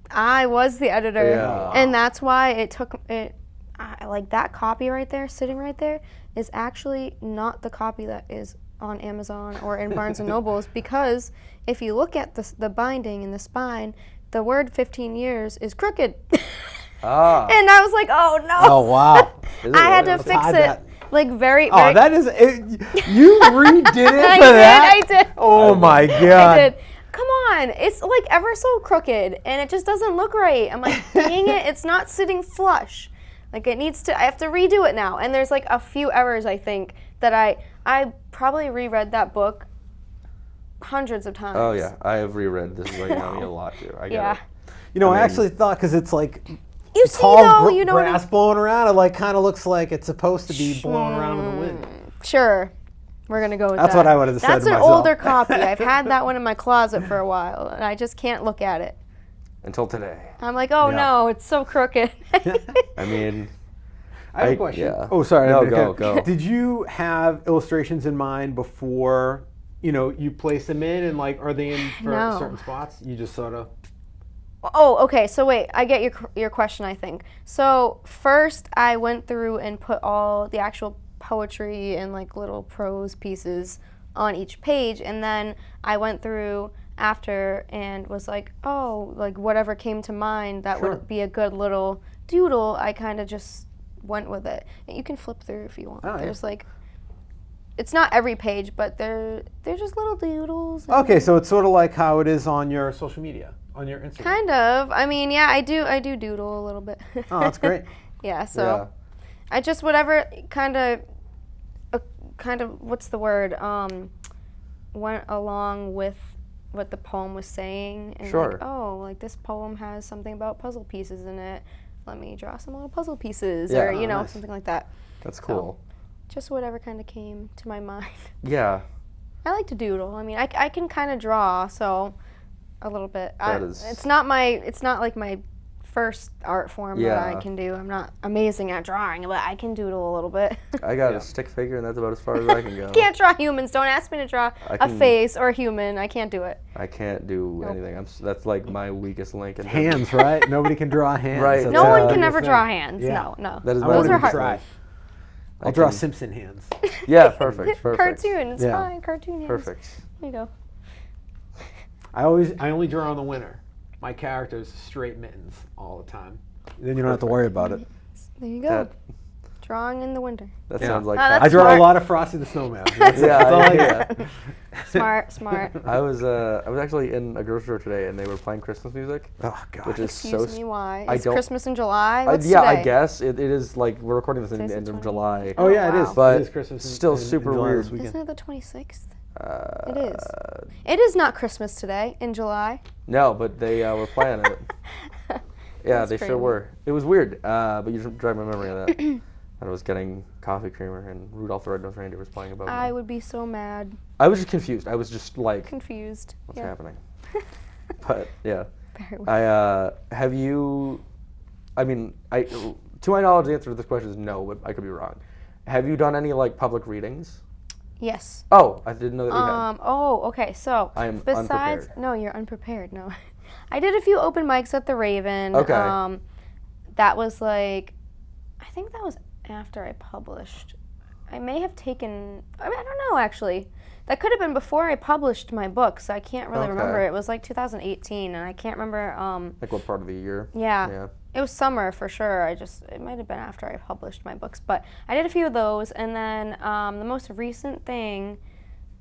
I was the editor, Yeah. and that's why it took it. Like that copy right there, sitting right there, is actually not the copy that is on Amazon or in Barnes and Nobles, because if you look at the binding and the spine, the word 15 years is crooked. Ah. And I was like, oh no. Oh, wow. Is it I had really? to fix hide it. that. Like very. Oh, that is... you redid it I for that? I did. Oh, my God. I did. Come on, it's like ever so crooked, and it just doesn't look right. I'm like, dang it, it's not sitting flush. Like it needs to. I have to redo it now, and there's like a few errors I think that I probably reread that book hundreds of times. Oh yeah, I have reread This Is Why You Know Me a lot too. I get Yeah. it. You know, I I mean- actually thought, because it's like... You see tall though, you know what grass blowing around, it like kind of looks like it's supposed to be blowing around in the wind. Sure. We're going to go with That's that. what I would have said That's to an myself. older copy. I've had that one in my closet for a while, and I just can't look at it. Until today. I'm like, oh Yeah. no, it's so crooked. I mean, I have a question. yeah. Oh, sorry. No, go. Did you have illustrations in mind before, you know, you place them in, and like, are they in for No. certain spots? You just sort of... Oh, okay. So wait, I get your question, I think. So first I went through and put all the actual poetry and like little prose pieces on each page, and then I went through after and was like, oh, like whatever came to mind that Sure. would be a good little doodle, I kind of just went with it. You can flip through if you want. Oh, yeah. There's like, it's not every page, but they're just little doodles. Okay, so it's sort of like how it is on your social media, on your Instagram. Kind of. I mean, yeah, I do doodle a little bit. Oh, that's great. Yeah, so Yeah. I just whatever kind of what's the word? Went along with what the poem was saying, and Sure. like, oh, like this poem has something about puzzle pieces in it. Let me draw some little puzzle pieces, Yeah. or you know, Nice. something like that. That's cool. Just whatever kind of came to my mind. Yeah. I like to doodle. I mean, I can kind of draw, so a little bit. That is- It's not like my first art form that I Yeah. can do. I'm not amazing at drawing, but I can doodle a little bit. I got Yeah. a stick figure, and that's about as far as I can go. Can't draw humans. Don't ask me to draw I a can- face or a human. I can't do it. I can't do Nope. anything. That's like my weakest link. In Hands, right? Nobody can draw hands. Right. That's No the one Yeah. can biggest ever thing. draw hands. Yeah. No. That is I my won't Those are even weakest hard. try. link. I'll I draw can- Simpson hands. Yeah, perfect. Cartoon. It's Yeah. fine. Cartoon hands. Perfect. There you go. I only draw in the winter. My character's straight mittens all the time. Then you don't have to worry about it. There you go. Drawing in the winter. That sounds like I draw a lot of Frosty the Snowman. That's all I get. Smart. I was actually in a grocery store today, and they were playing Christmas music. Oh God! Which is Excuse me, why? It's Christmas in July. What's yeah, today? I guess it is like we're recording this in the end of July. Oh yeah, it is. But it is Christmas. Still super weird. Isn't it the 26th? It is. It is not Christmas today in July. No, but they were playing it. Yeah, That's they crazy. sure were. It was weird, but you just drive my memory of that. I was getting coffee creamer, and Rudolph the Red-Nosed Reindeer was playing above me. I would be so mad. I was just confused. I was just like, Confused. what's happening? But yeah, Very well. have you? I mean, to my knowledge, the answer to this question is no, but I could be wrong. Have you done any like public readings? Yes. Oh, I didn't know that you had. Oh, okay. So I am besides, unprepared. no, you're unprepared. No, I did a few open mics at the Raven. Okay. That was like, I think that was after I published. I may have taken. I don't know actually. That could have been before I published my book, so I can't really remember. It was like 2018, and I can't remember. Like what part of the year? Yeah. It was summer for sure. It might have been after I published my books, but I did a few of those, and then the most recent thing,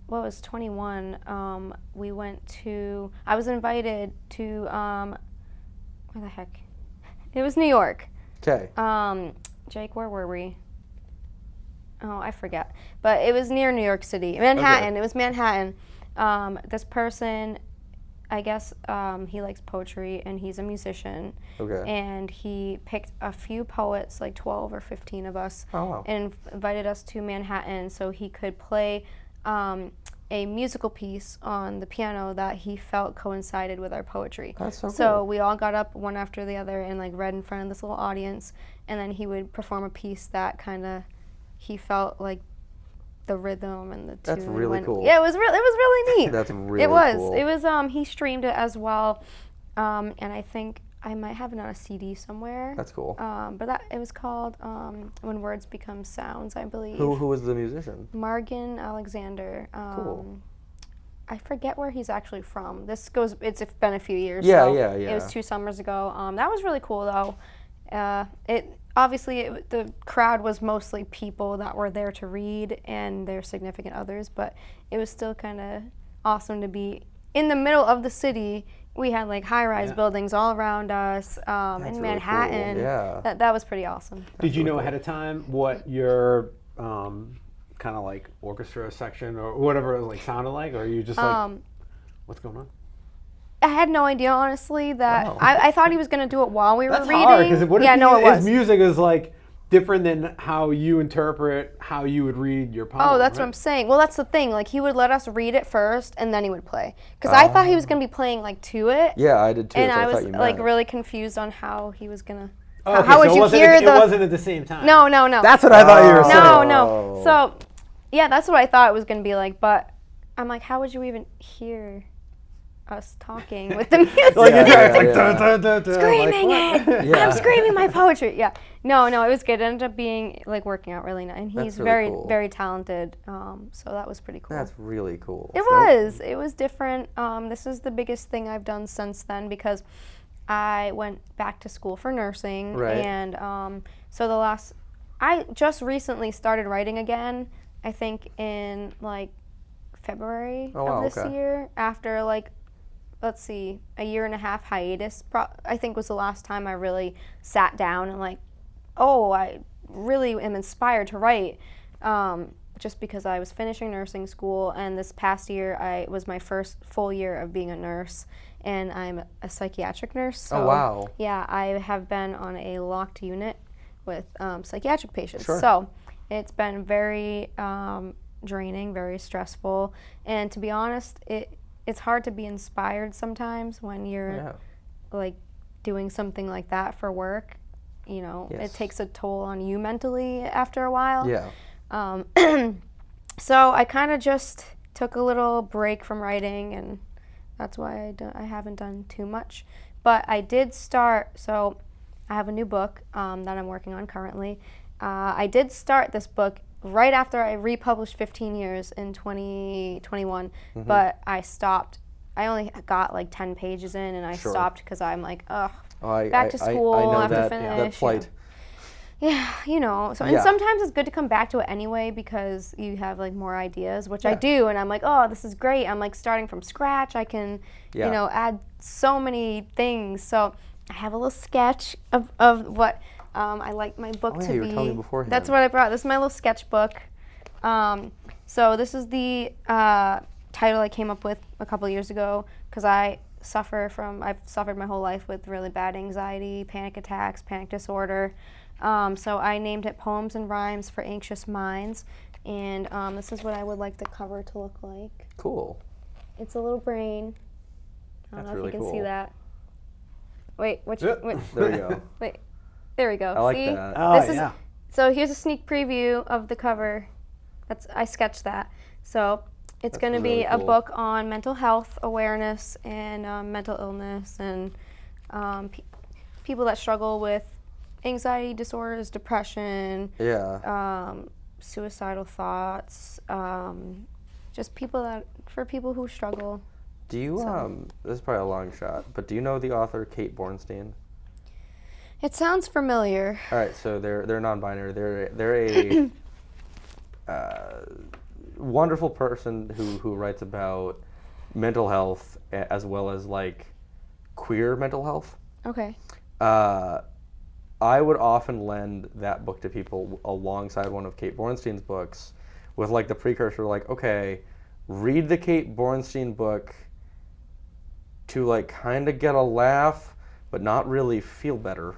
what was 21? We went to. I was invited to. Where the heck? It was New York. Okay. Jake, where were we? Oh, I forget. But it was near New York City, Manhattan. Okay. It was Manhattan. This person, I guess he likes poetry, and he's a musician. Okay. And he picked a few poets, like 12 or 15 of us, and invited us to Manhattan so he could play a musical piece on the piano that he felt coincided with our poetry. That's so cool. So we all got up one after the other and like read in front of this little audience, and then he would perform a piece that kind of he felt like the rhythm and the tune. That's really cool. Yeah, it was really neat. That's really cool. It was he streamed it as well, and I think I might have it on a CD somewhere. That's cool. But it was called When Words Become Sounds, I believe. Who was the musician? Margan Alexander. Cool. I forget where he's actually from. It's been a few years. Yeah, so yeah. It was 2 summers ago. That was really cool though. The crowd was mostly people that were there to read and their significant others, but it was still kind of awesome to be in the middle of the city. We had like high-rise buildings all around us in Manhattan. Really cool. Yeah. That was pretty awesome. Did you know ahead of time what your kind of like orchestra section or whatever it was, like sounded like, or are you just like, what's going on? I had no idea, honestly, that I thought he was going to do it while we were reading. That's hard, because what if his was. music is like different than how you interpret how you would read your poem? Oh, that's what I'm saying. Well, that's the thing. Like, he would let us read it first, and then he would play. Because I thought he was going to be playing, like, to it. Yeah, I did too. And so I was, thought you like, meant. really confused on how he was going to... Okay, how would you hear the... It wasn't at the same time. No. That's what I thought you were saying. No. So, yeah, that's what I thought it was going to be like. But I'm like, how would you even hear us talking with the music? Screaming it! Yeah. I'm screaming my poetry. Yeah. No, it was good. It ended up being, like, working out really nice. And he's really very, cool. very talented. So that was pretty cool. That's really cool. It was different. This is the biggest thing I've done since then because I went back to school for nursing. Right. And I just recently started writing again, I think in like February of this year, after like, let's see, a 1.5-year hiatus, I think was the last time I really sat down and like, I really am inspired to write. Just because I was finishing nursing school, and this past year was my first full year of being a nurse, and I'm a psychiatric nurse. So, wow. Yeah, I have been on a locked unit with psychiatric patients. Sure. So it's been very draining, very stressful, and to be honest, it's hard to be inspired sometimes when you're like doing something like that for work. You know, it takes a toll on you mentally after a while. Yeah. So I kind of just took a little break from writing, and that's why I haven't done too much. But I did start, so I have a new book that I'm working on currently. I did start this book right after I republished 15 Years in 2021, but I stopped. I only got like 10 pages in, and I stopped because I'm like, back to school, I know have that, to finish. that plight. Yeah, you know. So and sometimes it's good to come back to it anyway because you have like more ideas, which I do, and I'm like, oh, this is great. I'm like starting from scratch. I can, you know, add so many things. So I have a little sketch of what I like my book to you be. were telling me beforehand. That's what I brought. This is my little sketchbook. So this is the title I came up with a couple years ago because I've suffered my whole life with really bad anxiety, panic attacks, panic disorder. So I named it Poems and Rhymes for Anxious Minds, and this is what I would like the cover to look like. Cool. It's a little brain. I don't know if you can see that. Wait, wait. There we go. Wait, there we go. I like see? that. Oh, So here's a sneak preview of the cover. I sketched that. So it's going to be really a cool. book on mental health awareness and mental illness and people that struggle with anxiety disorders, depression, suicidal thoughts, just for people who struggle. Do you, this is probably a long shot, but do you know the author Kate Bornstein? It sounds familiar. All right, so they're non-binary. They're a wonderful person who writes about mental health as well as like queer mental health. Okay. I would often lend that book to people alongside one of Kate Bornstein's books with like the precursor, like, okay, read the Kate Bornstein book to like kind of get a laugh, but not really feel better.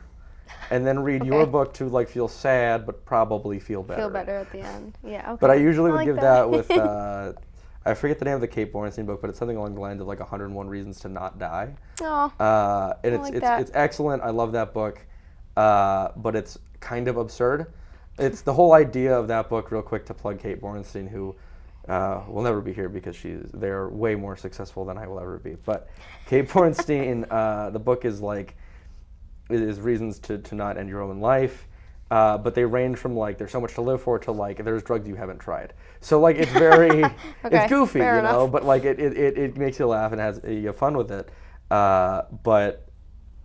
And then read your book to like feel sad, but probably feel better. Feel better at the end. Yeah, okay. But I usually would like give that with, I forget the name of the Kate Bornstein book, but it's something along the lines of like 101 Reasons to Not Die. Oh, and it's excellent. I love that book, but it's kind of absurd. It's the whole idea of that book, real quick to plug Kate Bornstein, who will never be here because they're way more successful than I will ever be. But Kate Bornstein, the book is like, it is reasons to not end your own life. But they range from like there's so much to live for to like there's drugs you haven't tried. So like it's very it's goofy, you know, but like it makes you laugh and you have fun with it. But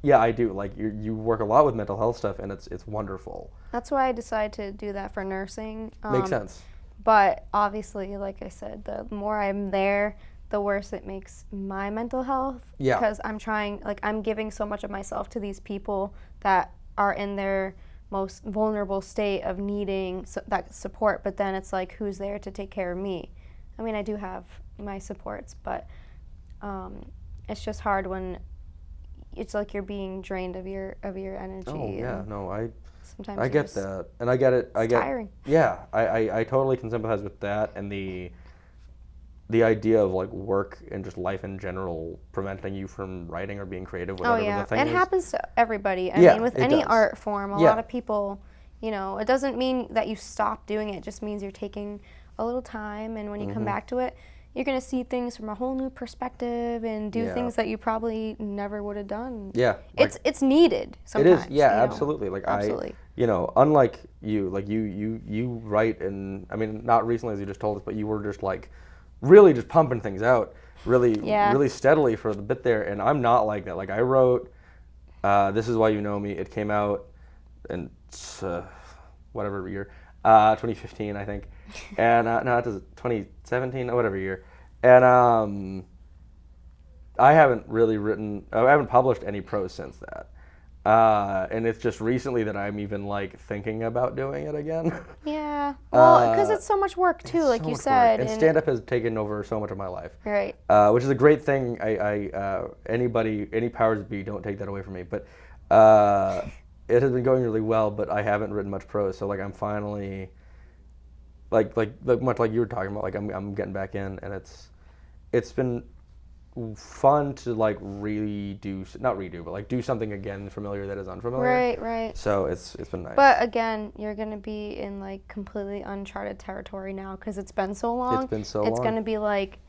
yeah, I do like you work a lot with mental health stuff and it's wonderful. That's why I decided to do that for nursing. Makes sense. But obviously, like I said, the more I'm there, the worse it makes my mental health. Yeah. Because I'm giving so much of myself to these people that are in their most vulnerable state of needing that support, but then it's like, who's there to take care of me? I mean, I do have my supports, but it's just hard when it's like you're being drained of your energy. Oh yeah, no, sometimes I get that, and I get it. It's tiring. Yeah, I totally can sympathize with that, and the idea of like work and just life in general preventing you from writing or being creative, whatever the thing is. It happens to everybody. I mean, with any art form, a lot of people, it doesn't mean that you stop doing it. It just means you're taking a little time, and when you come back to it, you're going to see things from a whole new perspective and do things that you probably never would have done. Yeah. Like, it's needed sometimes. It is, absolutely. Like absolutely. Unlike you, like you write, and I mean, not recently as you just told us, but you were just like, really just pumping things out really steadily for the bit there, and I'm not like that. Like I wrote This Is Why You Know Me. It came out in whatever year, 2015 I think, and no, it was 2017 or whatever year, and I haven't published any prose since that. And it's just recently that I'm even like thinking about doing it again. Yeah, well, because it's so much work too, like you said. And stand-up has taken over so much of my life. Right. Which is a great thing. Any powers that be, don't take that away from me. But it has been going really well, but I haven't written much prose. So like I'm finally, like much like you were talking about, like I'm getting back in, and it's been fun to like not redo, but like do something again familiar that is unfamiliar. Right. So it's been nice. But again, you're gonna be in like completely uncharted territory now because it's been so long. It's gonna be like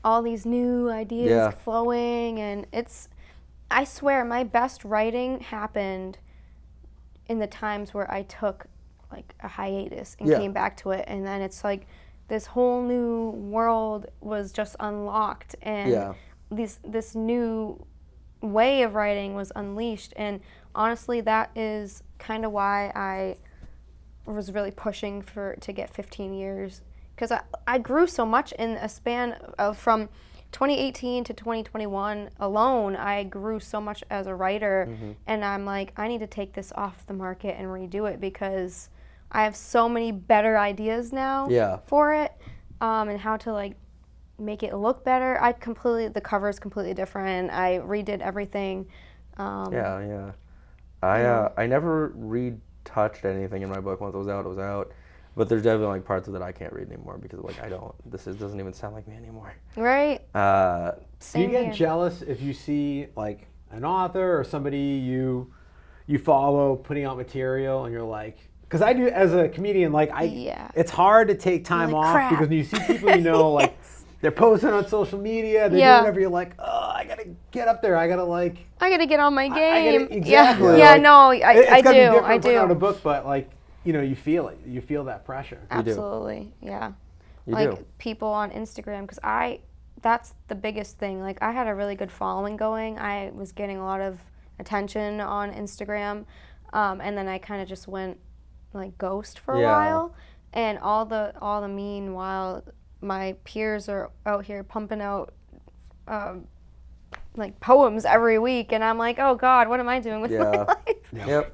all these new ideas flowing, and I swear my best writing happened in the times where I took like a hiatus and came back to it, and then it's like this whole new world was just unlocked, and this new way of writing was unleashed. And honestly, that is kind of why I was really pushing to get 15 years. Because I grew so much in a span of from 2018 to 2021 alone. I grew so much as a writer, and I'm like, I need to take this off the market and redo it because I have so many better ideas now for it, and how to like make it look better. The cover is completely different. I redid everything. I never retouched anything in my book. Once it was out. But there's definitely like parts of it I can't read anymore because like doesn't even sound like me anymore. Right. Do you get jealous if you see like an author or somebody you follow putting out material and you're like, because I do as a comedian, like it's hard to take time off crap. because when you see people like they're posting on social media, they're doing whatever, you're like, oh, I gotta get up there, I gotta get on my game. Exactly. I do. I do. Out a book, but like. You feel it. You feel that pressure. Absolutely, yeah. You do. People on Instagram, because that's the biggest thing. Like, I had a really good following going. I was getting a lot of attention on Instagram, and then I kind of just went like ghost for a while. And all the meanwhile, my peers are out here pumping out like poems every week, and I'm like, oh God, what am I doing with my life? Yep.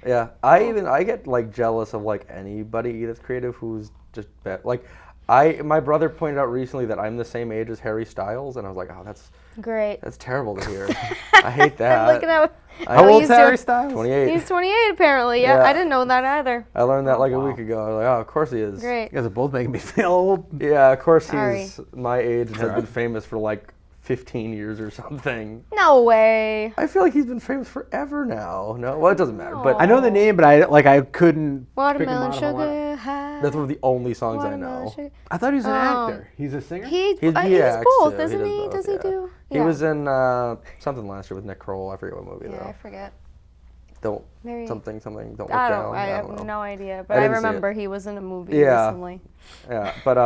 Yeah, I get like jealous of like anybody that's creative who's just like my brother pointed out recently that I'm the same age as Harry Styles, and I was like, oh, that's great. That's terrible to hear. I hate that. Look at how old's Harry Styles? 28. He's 28 apparently. Yeah, I didn't know that either. I learned that like a week ago. I was like, oh, of course he is. Great. You guys are both making me feel old. Yeah, of course he's my age and has been famous for like 15 years or something. No way. I feel like he's been famous forever now. No, well, it doesn't matter. But I know the name, but I couldn't. Watermelon sugar high. That's one of the only songs I know. I thought he was an actor. He's a singer. He's acts both, too. isn't he? Does he do? He was in something last year with Nick Kroll. I forget what movie though. Yeah, I forget. Don't something. Don't look down. I have no idea, but I remember he was in a movie recently. Yeah, but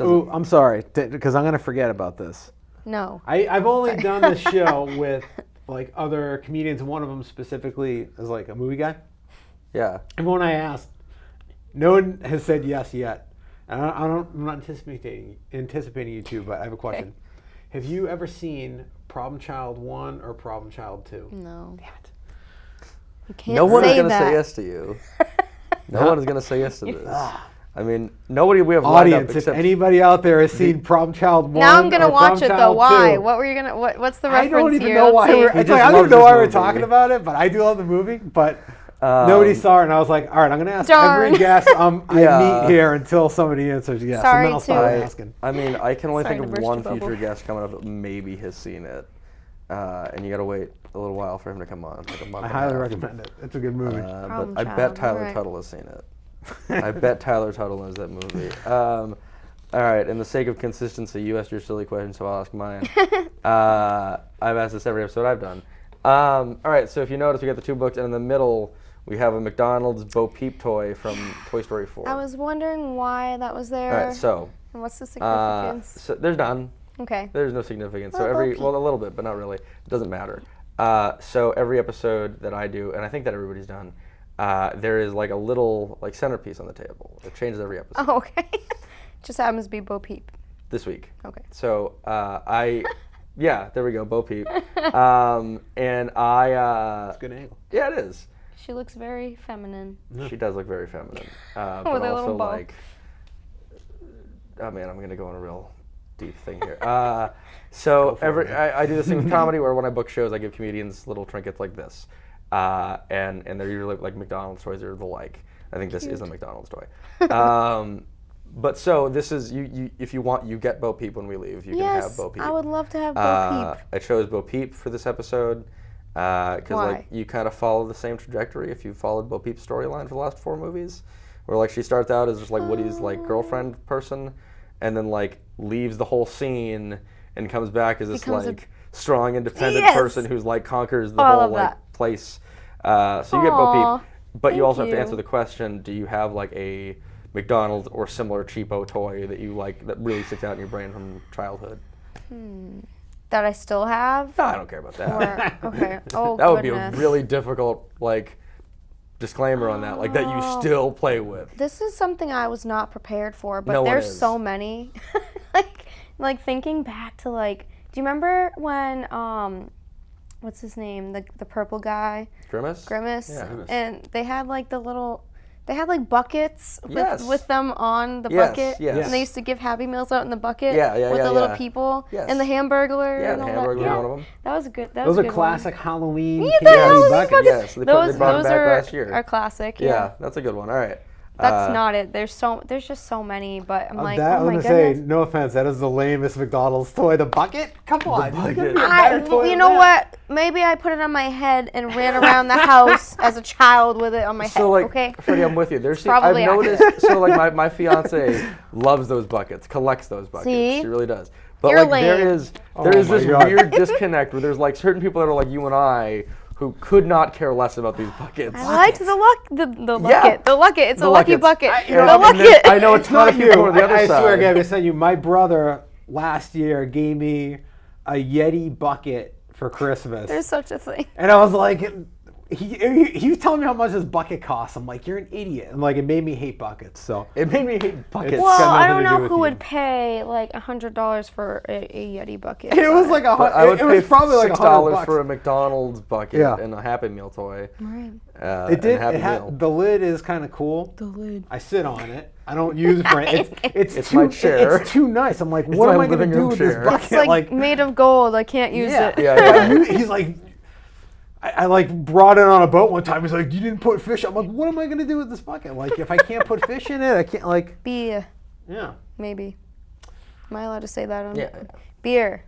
Ooh, I'm sorry, because I'm gonna forget about this. No. I've only done this show with like other comedians. One of them specifically is like a movie guy. Yeah. Everyone I asked, no one has said yes yet. And I'm not anticipating you two, but I have a question. Okay. Have you ever seen Problem Child 1 or Problem Child 2? No. Damn it. You can't no one say is going to that. say yes to you. No one is going to say yes to this. I mean, nobody we have lined up except... if anybody out there has seen Problem Child 1 now I'm going to watch it, though. Why? 2. What were you going to... What's the reference here? I don't even know why we're talking about it, but I do love the movie, but nobody saw it, and I was like, all right, I'm going to ask every guest I meet here until somebody answers yes. Sorry, and then I'll start asking. I mean, I can only think of one future guest coming up that maybe has seen it, and you got to wait a little while for him to come on, like a month. I highly recommend it. It's a good movie. But I bet Tyler Tuttle has seen it. I bet Tyler Tuttle knows that movie. All right, in the sake of consistency, you asked your silly question, so I'll ask mine. I've asked this every episode I've done. All right, so if you notice, we got the two books, and in the middle, we have a McDonald's Bo Peep toy from Toy Story 4. I was wondering why that was there. All right, so. And what's the significance? So there's none. Okay. There's no significance. So a little bit, but not really. It doesn't matter. So every episode that I do, and I think that everybody's done, there is like a little like centerpiece on the table. It changes every episode. Oh, okay. Just happens to be Bo Peep. This week. Okay. So yeah, there we go, Bo Peep. And I. It's a good angle. Yeah, it is. She looks very feminine. She does look very feminine. But With a also little bow. like. Oh man, I'm gonna go on a real deep thing here. So I do this thing with comedy where when I book shows, I give comedians little trinkets like this. And they're usually like McDonald's toys or the like. I think this is a McDonald's toy. But so this is you if you want, you get Bo Peep when we leave. You can have Bo Peep. I would love to have Bo Peep. I chose Bo Peep for this episode because like you kind of follow the same trajectory if you followed Bo Peep's storyline for the last 4 movies, where like she starts out as just like Woody's like girlfriend person, and then like leaves the whole scene and comes back as this like strong, independent person who's like conquers the whole like place. So you get Bo Peep, but you also have to answer the question: do you have like a McDonald's or similar cheapo toy that you like that really sticks out in your brain from childhood? that I still have? No, I don't care about that. Or, okay. Oh, that would goodness. be a really difficult, like, disclaimer on that, like, that you still play with. This is something I was not prepared for, but No one there's is. so many. like thinking back to, like, do you remember when, what's his name? The purple guy? Grimace? Yeah. Grimace. And they had, like, they had, like, buckets with them on the Yes, bucket. yes. And they used to give Happy Meals out in the bucket with the little people. Yes. And the Hamburglar. Yeah, and the all Hamburglar that. was one of them. That was a good. That Those was a are good classic Halloween One. candy Halloween buckets. buckets. Yes, they brought them Those back last year. are classic. Yeah, that's a good one. All right. That's not it. There's just so many, but I'm like, That, oh my I'm gonna say, goodness. no offense, that is the lamest McDonald's toy. The bucket? Come on. bucket. There's gotta be a better toy You than know that. what? Maybe I put it on my head and ran around the house as a child with it on my head. So, like, Okay. Freddie, I'm with you. I've probably noticed, so, like, my fiance loves those buckets, collects those buckets. See? She really does. But, You're like, there lame. is Oh this my God. weird disconnect where there's, like, certain people that are like you and I who could not care less about these buckets. I liked the lucket. Yeah. The lucket. It's The a lucky Luckets. bucket. you know, The And then lucket. I know it's not a few people on the other I side. swear, Gabby, I sent you. My brother last year gave me a Yeti bucket for Christmas. There's such a thing. And I was like, he was telling me how much this bucket costs. I'm like, you're an idiot. And like, it made me hate buckets. So It made me hate buckets. It's Well, got I nothing don't to do know with who you. would pay like $100 for a Yeti bucket. it was like I would it pay was probably like $6 $100 for a McDonald's bucket Yeah. and a Happy Meal toy. Right. It did. And a Happy Meal. The lid is kind of cool. The lid. I sit on it. I don't use it for it. It's my too. chair. It's too nice. I'm like, what my am I going to living do room with this chair. bucket? It's like made of gold. I can't use it. Yeah. He's like, I like brought it on a boat one time. He's like, you didn't put fish. I'm like, what am I going to do with this bucket? Like, if I can't put fish in it, I can't like. Beer, Yeah. maybe. Am I allowed to say that on Yeah. Beer.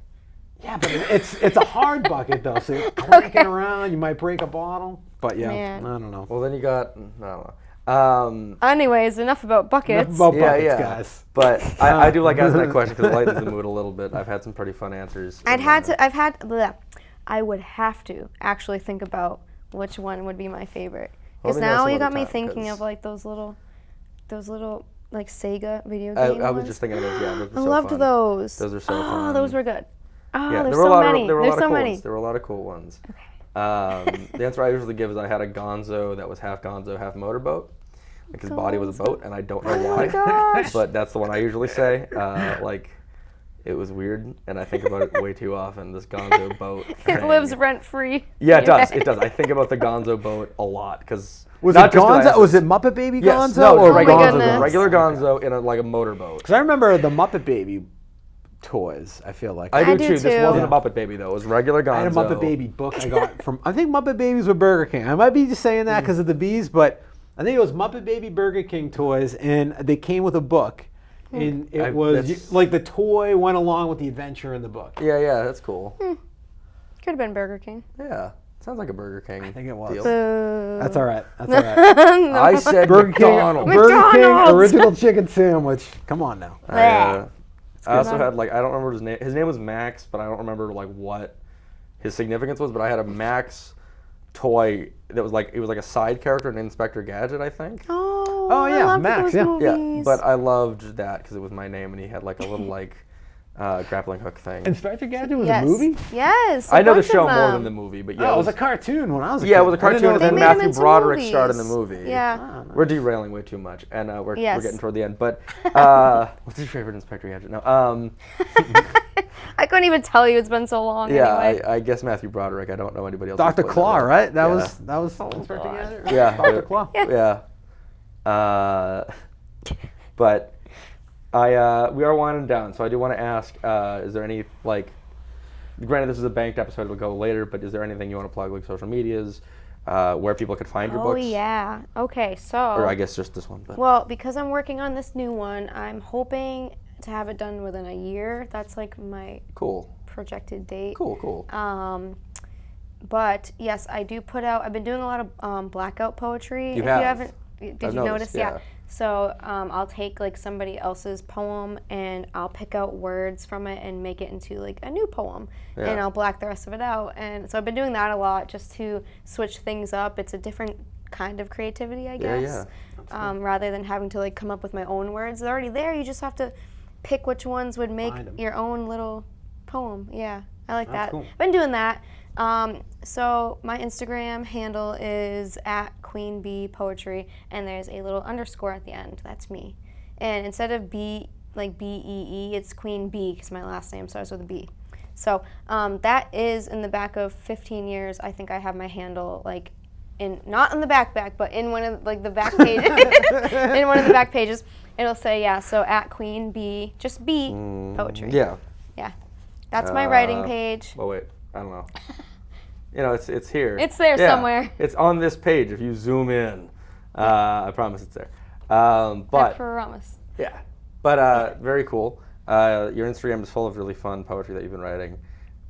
Yeah, but it's a hard bucket though, so you're clanking around. You might break a bottle. But yeah, Man. I don't know. Well, then you got, I don't know. Anyways, enough about buckets. Enough about buckets, guys. But I do like asking that question because it lightens the mood a little bit. I've had some pretty fun answers. I would have to actually think about which one would be my favorite. Well, Because maybe that's now you some got other me time, thinking 'cause- of like those little like Sega video games. I was just thinking of those. Yeah, those were I so loved fun. those. Those are so oh, fun. those were good. Oh, Yeah, there's there were a so lot many. of there were a There's lot so of cool many. ones. There were a lot of cool ones. Okay. The answer I usually give is I had a Gonzo that was half Gonzo, half motorboat. Like his body was a boat, and I don't know Oh why. my gosh. But that's the one I usually say. Like, it was weird, and I think about it way too often. This Gonzo boat. It thing. lives rent free. Yeah, it does. It does. I think about the Gonzo boat a lot because Was it Gonzo? Was it Muppet Baby Yes, Gonzo? no, or regular, Oh my goodness. regular Gonzo in like a motorboat. Because I remember the Muppet Baby toys. I feel like I do do too. This too. wasn't a Muppet Baby though. It was regular Gonzo. I had a Muppet Baby book I got from, I think Muppet Babies with Burger King. I might be just saying that because of the bees, but I think it was Muppet Baby Burger King toys, and they came with a book. And it was like the toy went along with the adventure in the book. Yeah, that's cool. Could have been Burger King. Yeah, sounds like a Burger King. I think it was. Deal. That's all right. That's all right. I said Burger King, McDonald's. Burger King McDonald's. original chicken sandwich. Come on now. I also good. had like I don't remember his name. His name was Max, but I don't remember like what his significance was. But I had a Max toy that was like it was like a side character in Inspector Gadget, I think. Oh, yeah, I loved Max, those yeah. movies. Yeah, but I loved that because it was my name, and he had like a little like grappling hook thing. Inspector Gadget was yes. a movie? Yes. I know the bunch of show more them. than the movie, but yeah, Oh, it was a cartoon when I was a kid. yeah, it was a I didn't cartoon, know and They then made 'em Matthew into Broderick movies. starred in the movie. Yeah. We're derailing way too much, and we're Yes. getting toward the end. But what's your favorite Inspector Gadget? No, I couldn't even tell you. It's been so long. yeah, Anyway. I guess Matthew Broderick. I don't know anybody else. Dr. who played Claw, that role. right? That Yeah. was Inspector God. Gadget? Yeah. Dr. Claw. Yeah. But we are winding down, so I do want to ask: is there any like? Granted, this is a banked episode; it'll go later. But is there anything you want to plug, like social medias, where people could find your Oh books? yeah. Okay, so. Or I guess just this one. But. Well, because I'm working on this new one, I'm hoping to have it done within a year. That's like my Cool. projected date. Cool. But yes, I do put out. I've been doing a lot of blackout poetry. You if have. you haven't, did I've you noticed, notice? yeah. So I'll take like somebody else's poem and I'll pick out words from it and make it into like a new poem, and Yeah. I'll black the rest of it out. And so I've been doing that a lot just to switch things up. It's a different kind of creativity, I guess. Rather than having to like come up with my own words. They're already there. You just have to pick which ones would make Find 'em. your own little poem. Yeah. I like That's that. cool. Been doing that. So my Instagram handle is @QueenBeePoetry, and there's a little underscore at the end. That's me. And instead of B, like B-E-E, it's Queen Bee, because my last name starts with a B. So that is in the back of 15 years. I think I have my handle like not in the backpack, but in one of like the back pages. In one of the back pages, it'll say so @QueenBee, just B Poetry. Yeah. Yeah, that's my writing page. Oh wait, I don't know. It's here. It's there somewhere. It's on this page. If you zoom in, I promise it's there. But promise. yeah, but very cool. Your Instagram is full of really fun poetry that you've been writing,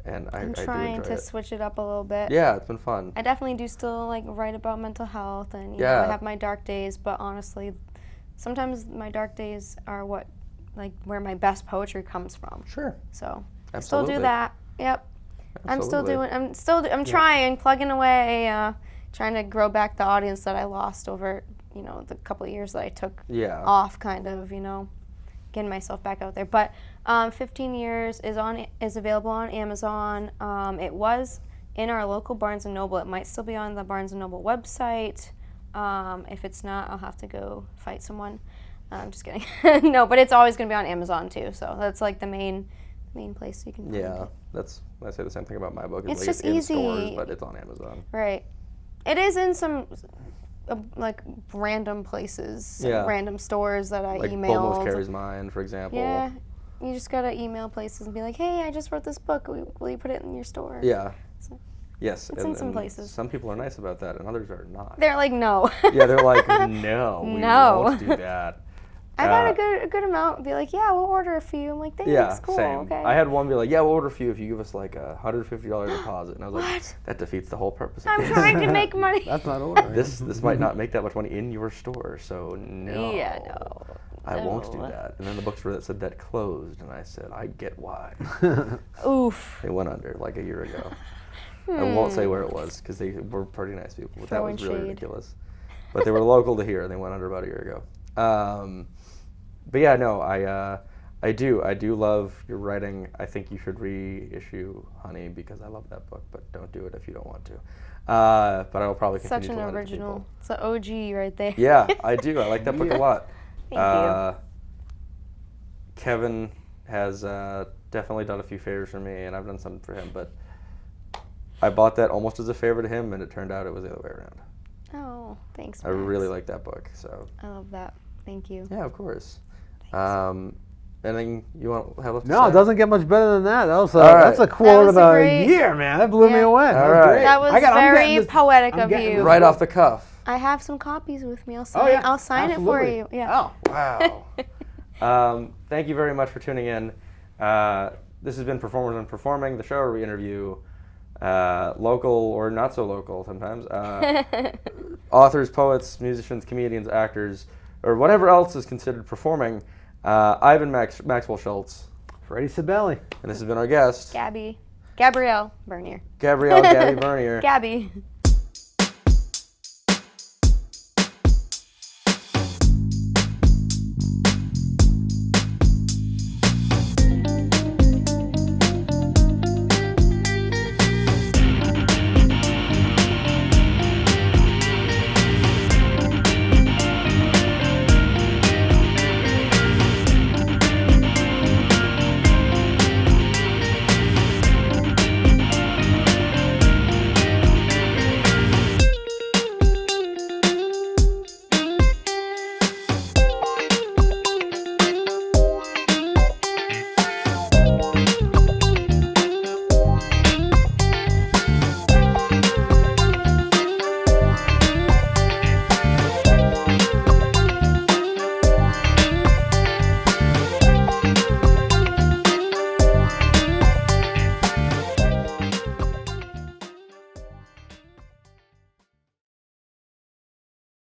and I do enjoy it. I'm trying to switch it up a little bit. Yeah, it's been fun. I definitely do still like write about mental health, and you know, I have my dark days. But honestly, sometimes my dark days are where my best poetry comes from. Sure. So Absolutely. I still do that. Yep. Absolutely. I'm trying, plugging away, trying to grow back the audience that I lost over, the couple of years that I took off, kind of, getting myself back out there. But 15 Years is available on Amazon. It was in our local Barnes & Noble. It might still be on the Barnes & Noble website. If it's not, I'll have to go fight someone. I'm just kidding. No, but it's always going to be on Amazon too. So that's like the main place you can find it. I say the same thing about my book. It's like just it's in easy. stores, but it's on Amazon. Right. It is in some like random places, random stores that I emailed. Like Almost Carries Mine, for example. Yeah. You just gotta email places and be like, hey, I just wrote this book. Will you put it in your store? Yeah. So yes. It's in some places. Some people are nice about that, and others are not. They're like, no. Yeah, they're like, no, we won't do that. I've had a good amount be like, yeah, we'll order a few. I'm like, thanks, cool, same. okay. I had one be like, yeah, we'll order a few if you give us like a $150 deposit. And I was like, that defeats the whole purpose of I'm this. trying to make money. That's not ordering. This might not make that much money in your store, so no. Yeah, no. I won't do that. And then the bookstore that said that closed, and I said, I get why. Oof. They went under like a year ago. I won't say where it was because they were pretty nice people. But that was really ridiculous. But they were local to here, and they went under about a year ago. But yeah, no, I do love your writing. I think you should reissue Honey because I love that book, but don't do it if you don't want to. But I will probably continue to lend it to people. Such an original. It's an OG right there. Yeah, I do. I like that book a lot. Thank you. Kevin has definitely done a few favors for me, and I've done some for him, but I bought that almost as a favor to him, and it turned out it was the other way around. Oh, thanks, I really like that book. So I love that. Thank you. Yeah, of course. Anything you want to have left to No, say? it doesn't get much better than that. That's a right. quote of the year, man. That blew me away. All right. That was very poetic of you. Right off the cuff. I have some copies with me. I'll sign it for you. Yeah. Oh, wow. Thank you very much for tuning in. This has been Performers and Performing, the show where we interview local or not so local sometimes authors, poets, musicians, comedians, actors, or whatever else is considered performing. I've been Maxwell Shultz. Freddie Scibelli. And this has been our guest. Gabrielle Bernier. Gabby Bernier. Gabby.